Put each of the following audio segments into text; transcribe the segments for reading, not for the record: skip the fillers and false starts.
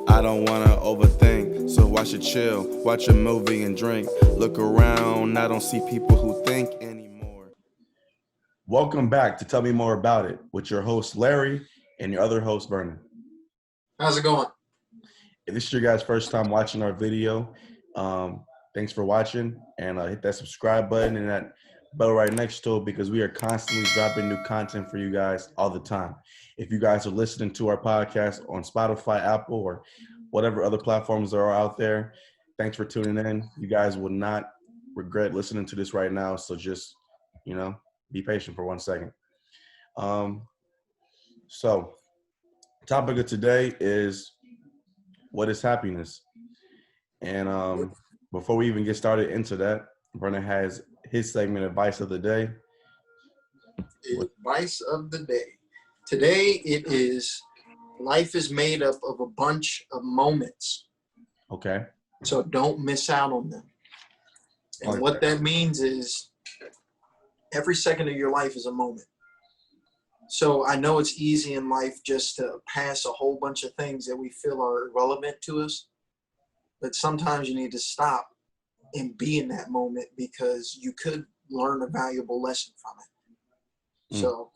I don't wanna overthink, so I should chill, watch a movie and drink. Look around, I don't see people who think anymore. Welcome back to Tell Me More About It with your host Larry and your other host Vernon. How's it going? If this is your guys' first time watching our video, thanks for watching, and hit that subscribe button and that bell right next to it because we are constantly dropping new content for you guys all the time. If you guys are listening to our podcast on Spotify, Apple, or whatever other platforms there are out there, thanks for tuning in. You guys will not regret listening to this right now, so just, be patient for 1 second. So, topic of today is what is happiness? And before we even get started into that, Vernon has his segment, Advice of the Day. Advice of the day. Today it is, life is made up of a bunch of moments. Okay. So don't miss out on them. And what that means is every second of your life is a moment. So I know it's easy in life just to pass a whole bunch of things that we feel are relevant to us. But sometimes you need to stop and be in that moment because you could learn a valuable lesson from it. So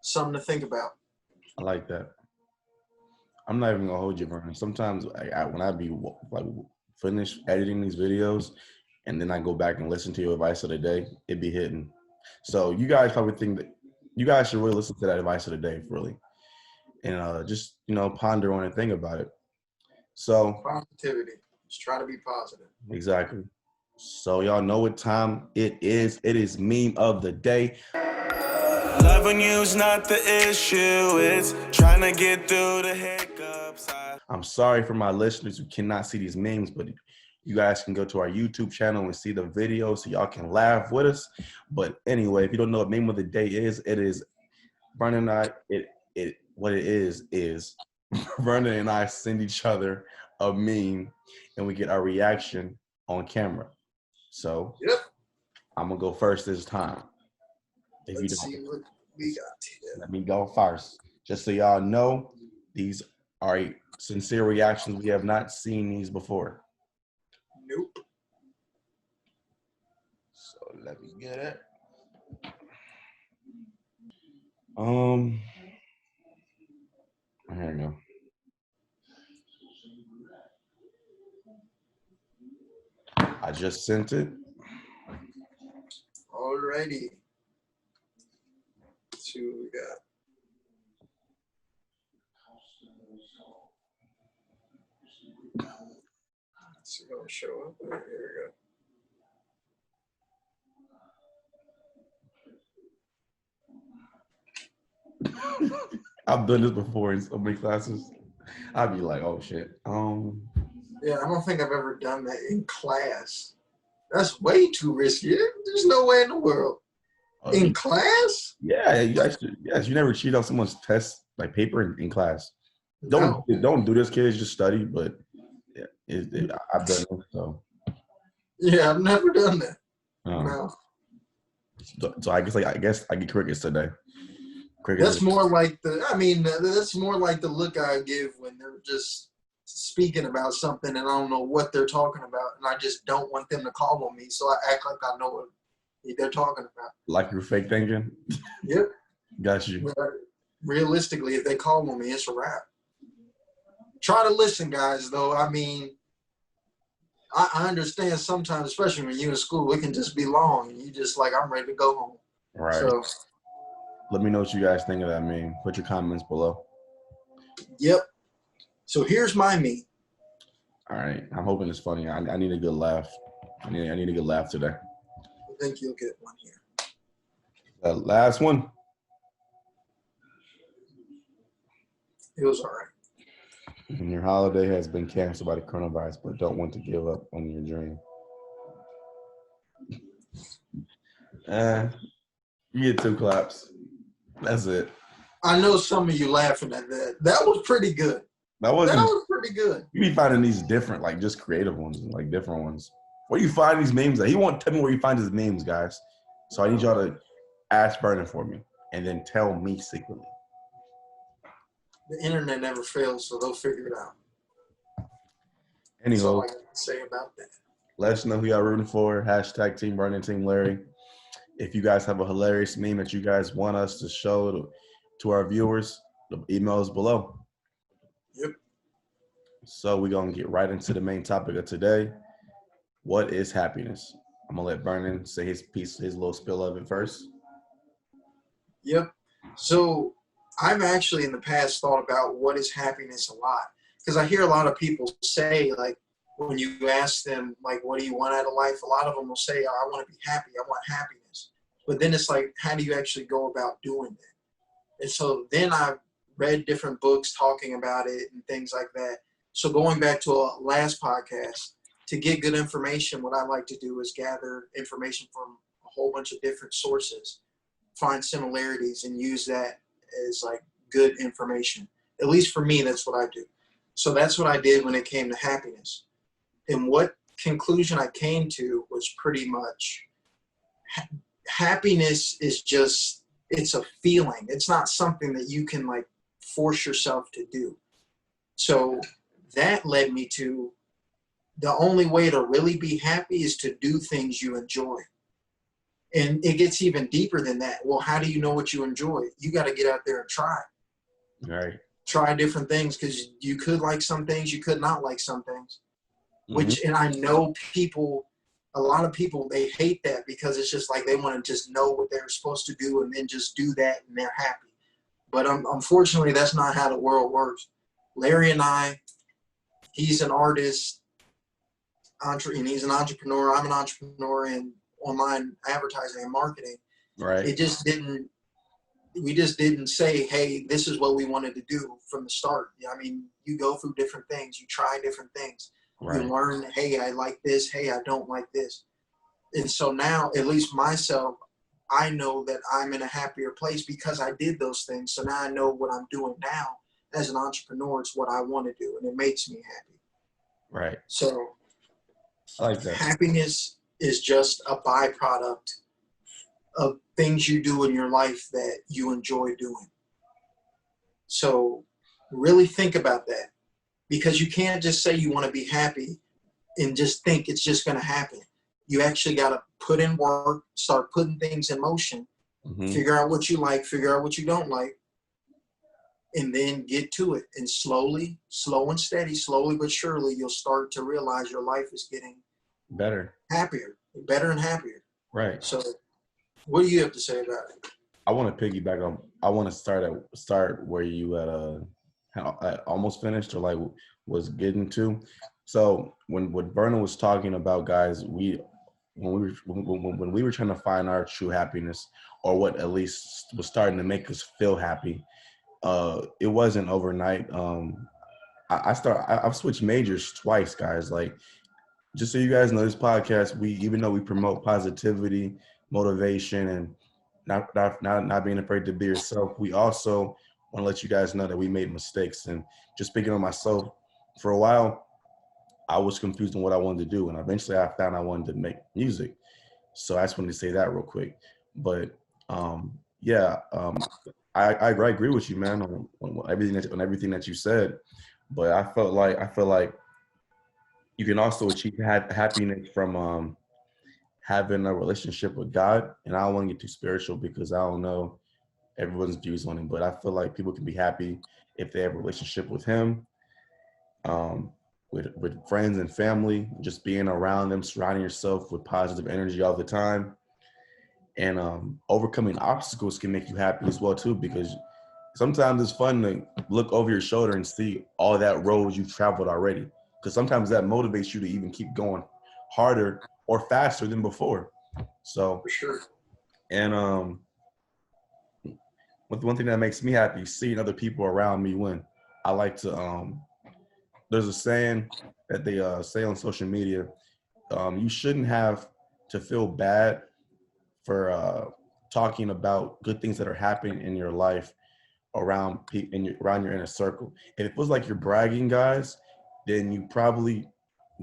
something to think about. I like that. I'm not even gonna hold you, Vernon. Sometimes when I be like finished editing these videos and then I go back and listen to your advice of the day, it be hitting. So you guys probably think that you guys should really listen to that advice of the day, really. And just, ponder on it, think about it. So Positivity. Just try to be positive. Exactly. So y'all know what time it is. It is meme of the day. Loving you's not the issue, it's trying to get through the hiccups. I'm sorry for my listeners who cannot see these memes, but you guys can go to our YouTube channel and see the video so y'all can laugh with us. But anyway, if you don't know what meme of the day is, it is Vernon and I, what it is Vernon and I send each other a meme and we get our reaction on camera. So I'm gonna go first this time. Let's see what we got here. Let me go first. Just so y'all know, these are sincere reactions. We have not seen these before. Nope. So let me get it. Here we go. I just sent it. Alrighty. Let's see what we got. It's gonna show up. Here we go. I've done this before in so many classes. I'd be like, oh shit. Yeah, I don't think I've ever done that in class. That's way too risky. There's no way in the world. In class? Yeah, you never cheat on someone's test, like paper in class. Don't do this, kids. Just study. But I've done it. So yeah, I've never done that. No. So I guess I get crickets today. That's more like that's more like the look I give when they're just speaking about something and I don't know what they're talking about and I just don't want them to call on me, so I act like I know what they're talking about. Like you're fake thinking? Yep. Got you. But realistically, if they call on me, it's a wrap. Try to listen, guys, though. I mean, I understand sometimes, especially when you're in school, it can just be long and you just like, I'm ready to go home. Right. So let me know what you guys think of that meme. Put your comments below. Yep. So here's my meme. All right. I'm hoping it's funny. I need a good laugh. I need a good laugh today. I think you'll get one here. The last one. It was all right. And your holiday has been canceled by the coronavirus, but don't want to give up on your dream. You get 2 claps. That's it. I know some of you laughing at that. That was pretty good. That was pretty good. You be finding these different, like just creative ones, like different ones. Where you find these memes at? He won't tell me where you find his memes, guys. So I need y'all to ask Vernon for me and then tell me secretly. The internet never fails, so they'll figure it out. That's all Anyhow, I got to say about that. let us know who y'all rooting for. Hashtag Team Vernon, Team Larry. If you guys have a hilarious meme that you guys want us to show to our viewers, the email is below. Yep. So we're going to get right into the main topic of today. What is happiness? I'm going to let Vernon say his piece, his little spill of it first. Yep. So I've actually in the past thought about what is happiness a lot, because I hear a lot of people say, like, when you ask them, like, what do you want out of life? A lot of them will say, oh, I want to be happy. I want happiness. But then it's like, how do you actually go about doing that? And so then I've read different books talking about it and things like that. So going back to a last podcast, to get good information, what I like to do is gather information from a whole bunch of different sources, find similarities, and use that as like good information. At least for me, that's what I do. So that's what I did when it came to happiness. And what conclusion I came to was pretty much happiness is just, it's a feeling. It's not something that you can like force yourself to do. So that led me to the only way to really be happy is to do things you enjoy. And it gets even deeper than that. Well, how do you know what you enjoy? You got to get out there and try. All right. Try different things, because you could like some things, you could not like some things. Which, and I know people, a lot of people, they hate that because it's just like they want to just know what they're supposed to do and then just do that and they're happy. But unfortunately, that's not how the world works. Larry and I, he's an artist, and he's an entrepreneur. I'm an entrepreneur in online advertising and marketing. Right. We just didn't say, hey, this is what we wanted to do from the start. I mean, you go through different things, you try different things. Right. You learn, hey, I like this, hey, I don't like this. And so now, at least myself, I know that I'm in a happier place because I did those things. So now I know what I'm doing now as an entrepreneur. It's what I want to do, and it makes me happy. Right. So I like that. Happiness is just a byproduct of things you do in your life that you enjoy doing. So really think about that, because you can't just say you want to be happy and just think it's just going to happen. You actually got to put in work, start putting things in motion, figure out what you like, figure out what you don't like, and then get to it. And slowly, slow and steady, slowly but surely, you'll start to realize your life is getting better and happier. Right. So what do you have to say about it? I want to piggyback on, I want to start where you had almost finished or like was getting to. So when Vernon was talking about, guys, when we were trying to find our true happiness, or what at least was starting to make us feel happy, it wasn't overnight. I've switched majors twice, guys. Like, just so you guys know, this podcast, even though we promote positivity, motivation, and not being afraid to be yourself, we also want to let you guys know that we made mistakes. And just speaking on myself, for a while, I was confused on what I wanted to do, and eventually I found I wanted to make music. So I just wanted to say that real quick. But I agree with you, man, on everything that you said. But I feel like you can also achieve happiness from having a relationship with God. And I don't want to get too spiritual because I don't know everyone's views on it, but I feel like people can be happy if they have a relationship with Him, with friends and family, just being around them, surrounding yourself with positive energy all the time. And overcoming obstacles can make you happy as well too, because sometimes it's fun to look over your shoulder and see all that road you've traveled already, because sometimes that motivates you to even keep going harder or faster than before. So For sure. And one thing that makes me happy is seeing other people around me win. I like to there's a saying that they say on social media, you shouldn't have to feel bad for talking about good things that are happening in your life around around your inner circle. If it feels like you're bragging, guys, then you probably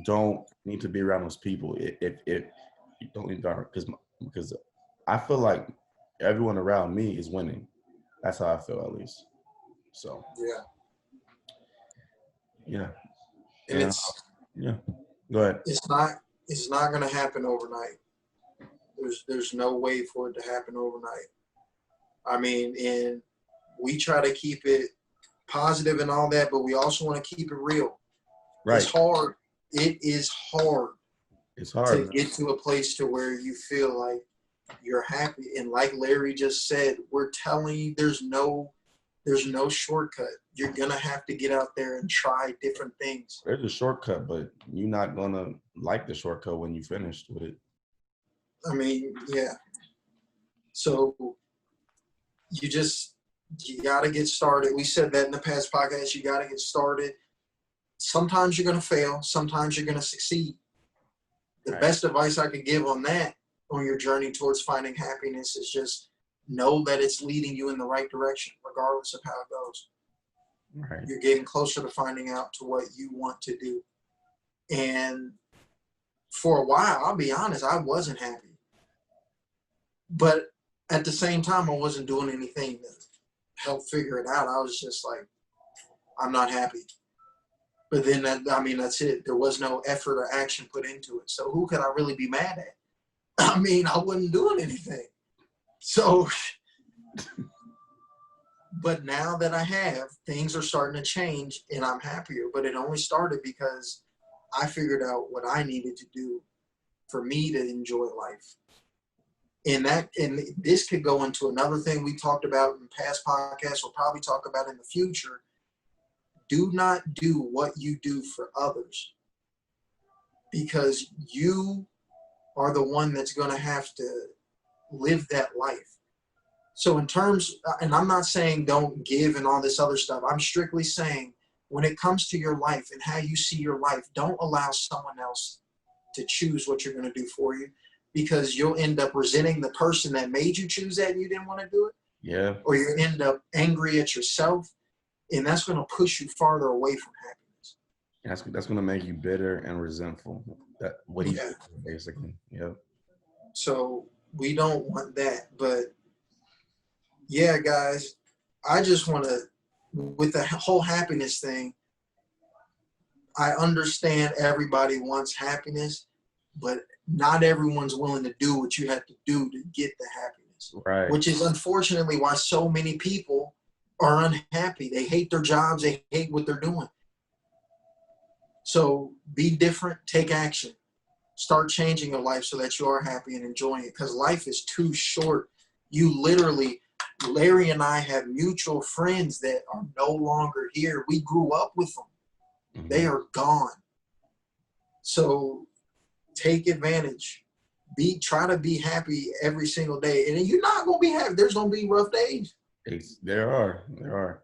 don't need to be around those people. If you don't need to, because I feel like everyone around me is winning. That's how I feel, at least. So Yeah. Yeah. and And yeah. Go ahead. it's not going to happen overnight. There's no way for it to happen overnight. I mean, and we try to keep it positive and all that, but we also want to keep it real. Right. It's hard. It is hard It's to hard. get to a place to where you feel like you're happy. And like Larry just said, we're telling you there's no shortcut. You're gonna have to get out there and try different things. There's a shortcut, but you're not gonna like the shortcut when you finished with it. I mean, yeah. So you gotta get started. We said that in the past podcast. You gotta get started. Sometimes you're gonna fail. Sometimes you're gonna succeed. The best advice I could give on that, on your journey towards finding happiness, is just know that it's leading you in the right direction, regardless of how it goes. Right. You're getting closer to finding out to what you want to do. And for a while, I'll be honest, I wasn't happy. But at the same time, I wasn't doing anything to help figure it out. I was just like, I'm not happy. But then, that's it. There was no effort or action put into it. So who could I really be mad at? I mean, I wasn't doing anything. So, but now that I have, things are starting to change and I'm happier. But it only started because I figured out what I needed to do for me to enjoy life. And this could go into another thing we talked about in past podcasts. We'll probably talk about in the future. Do not do what you do for others, because you are the one that's going to have to live that life. So in terms, and I'm not saying don't give and all this other stuff. I'm strictly saying when it comes to your life and how you see your life, don't allow someone else to choose what you're going to do for you, because you'll end up resenting the person that made you choose that and you didn't want to do it. Yeah. Or you end up angry at yourself, and that's going to push you farther away from happiness. That's going to make you bitter and resentful. That what he did, basically. Yep. So we don't want that. But yeah, guys, I just want to, with the whole happiness thing, I understand everybody wants happiness, but not everyone's willing to do what you have to do to get the happiness. Right. Which is unfortunately why so many people are unhappy. They hate their jobs. They hate what they're doing. So be different. Take action. Start changing your life so that you are happy and enjoying it, because life is too short. You literally, Larry and I have mutual friends that are no longer here. We grew up with them. Mm-hmm. They are gone. So take advantage. Try to be happy every single day. And you're not going to be happy. There's going to be rough days. There are.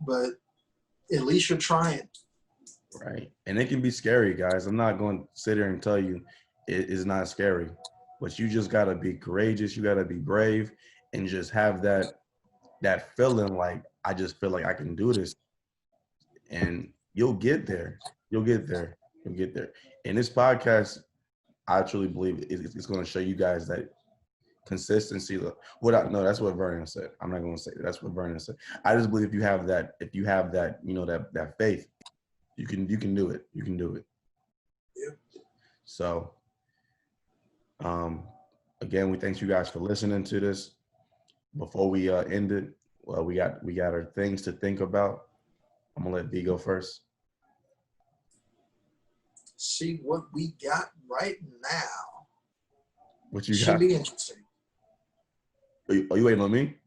But at least you're trying. Right. And it can be scary, guys. I'm not going to sit here and tell you it is not scary. But you just got to be courageous. You got to be brave and just have that feeling like, I just feel like I can do this. And you'll get there. You'll get there. And this podcast, I truly believe it's going to show you guys that consistency. That's what Vernon said. I'm not going to say that. That's what Vernon said. I just believe if you have that, that faith, you can do it. You can do it. Yeah. So, again, we thank you guys for listening to this. Before we end it, well, we got our things to think about. I'm gonna let D go first. See what we got right now. What you Should got? be interesting. Are you waiting on me?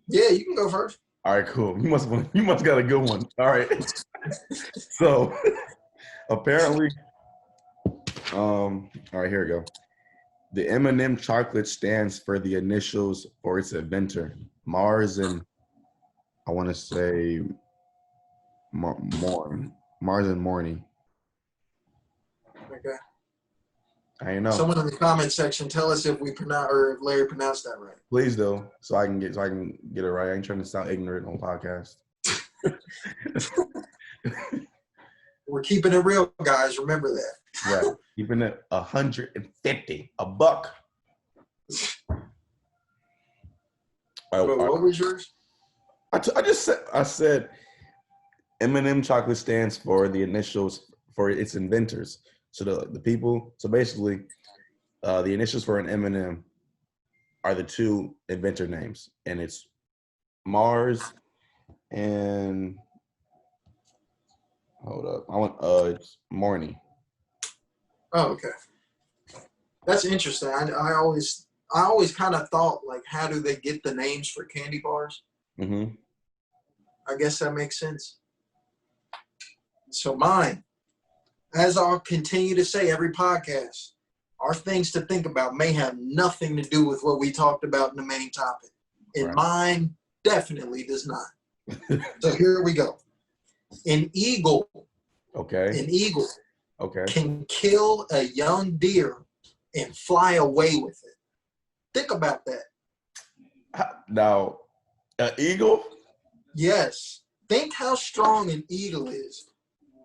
Yeah, you can go first. All right, cool. You must got a good one. All right. So apparently, all right, here we go. The M&M chocolate stands for the initials for its inventor, Mars and I want to say Mars and Morny. Okay. I know. Someone in the comment section, tell us if we pronounce or if Larry pronounced that right. Please do, so I can get it right. I ain't trying to sound ignorant on podcast. We're keeping it real, guys. Remember that. Right. Keeping it 150, a buck. But what was yours? I said M&M chocolate stands for the initials for its inventors. So the people. So basically, the initials for an M&M are the two inventor names, and it's Mars and hold up, it's Marnie. Oh, okay. That's interesting. I always kind of thought, like, how do they get the names for candy bars? Mm-hmm. I guess that makes sense. So mine, as I'll continue to say every podcast, our things to think about may have nothing to do with what we talked about in the main topic. And Right. mine definitely does not. So here we go. An eagle Okay. Okay. can kill a young deer and fly away with it. Think about that. Now, an eagle? Yes. Think how strong an eagle is.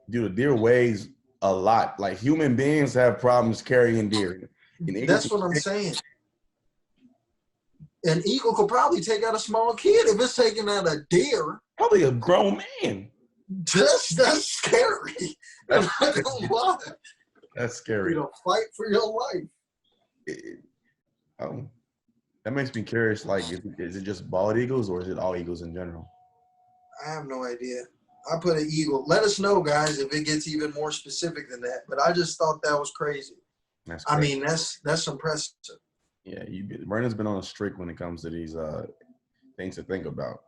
Dude, a deer weighs a lot. Like human beings have problems carrying deer. That's what I'm saying. An eagle could probably take out a small kid if it's taking out a deer. Probably a grown man. That's scary. I'm not gonna lie. That's scary. You know, fight for your life. That makes me curious. Like, is it just bald eagles or is it all eagles in general? I have no idea. I put an eagle. Let us know, guys, if it gets even more specific than that. But I just thought that was crazy. That's crazy. I mean, that's impressive. Yeah, Vernon's been on a streak when it comes to these things to think about.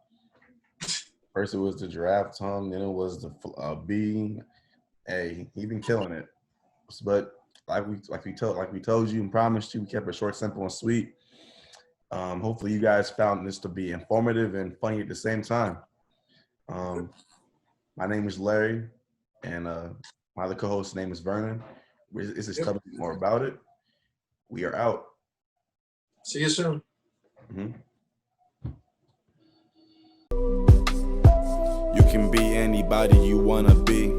First, it was the giraffe tongue, then it was the bee. Hey, he been killing it. But like we told you and promised you, we kept it short, simple, and sweet. Hopefully, you guys found this to be informative and funny at the same time. My name is Larry, and my other co-host's name is Vernon. This is telling you more about it. We are out. See you soon. Mm-hmm. You can be anybody you wanna be.